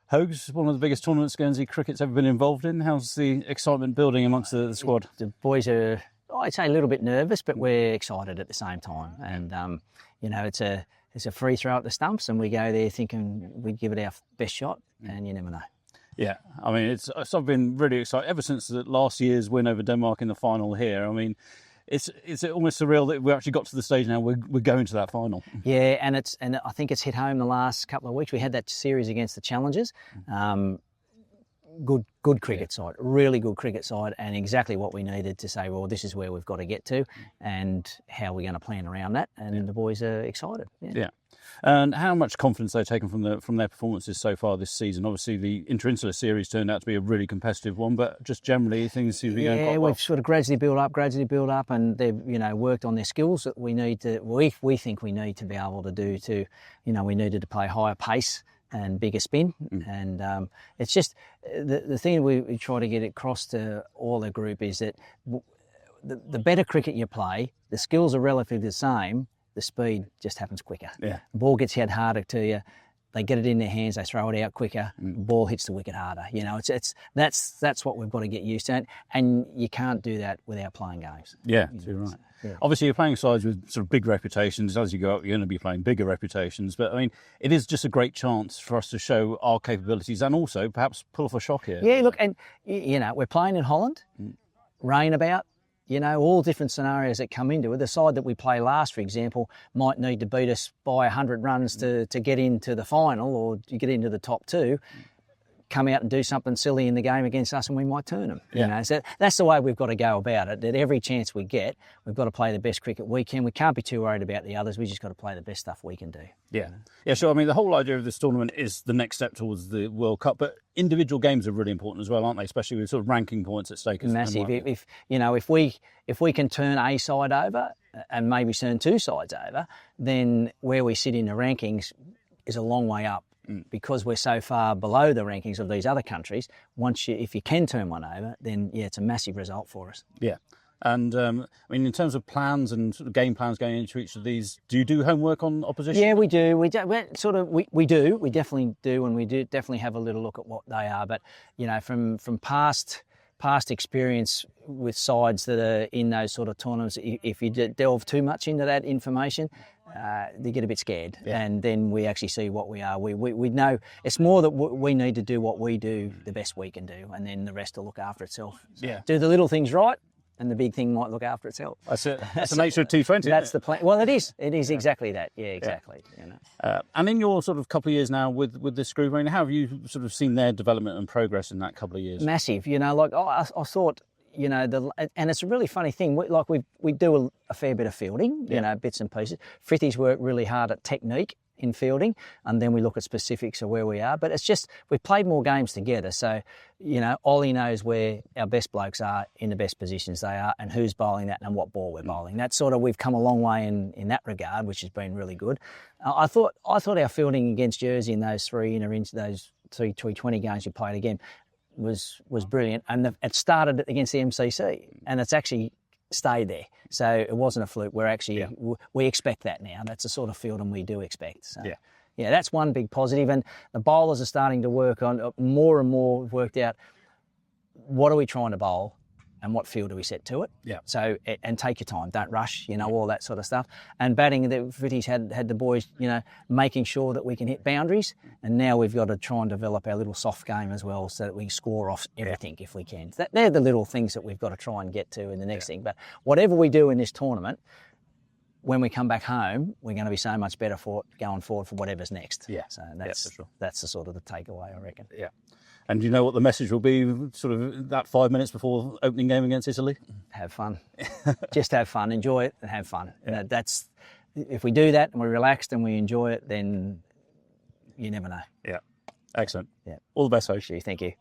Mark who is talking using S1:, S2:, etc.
S1: Hogs, one of the biggest tournaments Guernsey Cricket's ever been involved in. How's the excitement building amongst the squad?
S2: The boys are, I'd say, a little bit nervous, but we're excited at the same time. And it's a free throw at the stumps, and we go there thinking we'd give it our best shot, and you never know.
S1: Yeah, I mean, I've been really excited ever since last year's win over Denmark in the final here. I mean, it's almost surreal that we actually got to the stage now. We're going to that final.
S2: Yeah, and I think it's hit home the last couple of weeks. We had that series against the Challengers. Good cricket side, really good cricket side, and exactly what we needed to say, well, this is where we've got to get to, and how we're going to plan around that. And the boys are excited.
S1: Yeah. And how much confidence they've taken from their performances so far this season? Obviously, the Interinsular Series turned out to be a really competitive one, but just generally things seem to be going quite well.
S2: Yeah, we've sort of gradually built up, and they've worked on their skills that we need to. We think we need to be able to do to, we needed to play higher pace and bigger spin, and it's just the thing we try to get across to all the group is that the better cricket you play, the skills are relatively the same. The speed just happens quicker.
S1: Yeah.
S2: The ball gets hit harder to you. They get it in their hands. They throw it out quicker. The ball hits the wicket harder. That's what we've got to get used to, and you can't do that without playing games.
S1: Yeah, you're right. Yeah. Obviously, you're playing sides with sort of big reputations. As you go up, you're going to be playing bigger reputations. But I mean, it is just a great chance for us to show our capabilities and also perhaps pull off a shock here.
S2: Yeah, look, and we're playing in Holland, rain about. All different scenarios that come into it. The side that we play last, for example, might need to beat us by 100 runs to get into the final or to get into the top two, come out and do something silly in the game against us and we might turn them.
S1: Yeah.
S2: So that's the way we've got to go about it, that every chance we get, we've got to play the best cricket we can. We can't be too worried about the others. We just got to play the best stuff we can do.
S1: Yeah. Yeah, sure. I mean, the whole idea of this tournament is the next step towards the World Cup, but individual games are really important as well, aren't they? Especially with sort of ranking points at stake.
S2: Massive. If we can turn a side over and maybe turn two sides over, then where we sit in the rankings is a long way up. Because we're so far below the rankings of these other countries, if you can turn one over, then it's a massive result for us.
S1: Yeah. And in terms of plans and sort of game plans going into each of these, do you do homework on opposition?
S2: Yeah, we do. We do. We definitely do, and we do definitely have a little look at what they are. But from past experience with sides that are in those sort of tournaments, if you delve too much into that information, they get a bit scared, and then we actually see what we are. We know it's more that we need to do what we do the best we can do, and then the rest will look after itself. So do the little things right, and the big thing might look after itself.
S1: That's it. That's the nature of T20.
S2: That's the plan. Well, it is. It is exactly that. Yeah, exactly.
S1: Yeah. And in your sort of couple of years now with this group, how have you sort of seen their development and progress in that couple of years?
S2: Massive. I thought. And it's a really funny thing. We do a fair bit of fielding, bits and pieces. Frithies work really hard at technique in fielding, and then we look at specifics of where we are. But it's just we've played more games together, so Ollie knows where our best blokes are in the best positions they are, and who's bowling that and what ball we're bowling. That's sort of we've come a long way in that regard, which has been really good. I thought our fielding against Jersey in those those three T20 games we played again was brilliant, and it started against the MCC, and it's actually stayed there. So it wasn't a fluke. We're actually we expect that now. That's the sort of fielding we do expect. So, that's one big positive, and the bowlers are starting to work on more and more. Worked out what are we trying to bowl, and what field do we set to it.
S1: Yeah.
S2: So and take your time. Don't rush. all that sort of stuff. And batting, the Fritties had the boys, making sure that we can hit boundaries. And now we've got to try and develop our little soft game as well, so that we can score off everything if we can. They're the little things that we've got to try and get to in the next thing. But whatever we do in this tournament, when we come back home, we're going to be so much better for it going forward for whatever's next.
S1: Yeah.
S2: So that's the sort of the takeaway, I reckon.
S1: Yeah. And do you know what the message will be sort of that 5 minutes before opening game against Italy?
S2: Have fun. Just have fun. Enjoy it and have fun. That's if we do that and we're relaxed and we enjoy it, then you never know.
S1: Yeah. Excellent.
S2: Yeah.
S1: All the best, Hosh.
S2: Thank you.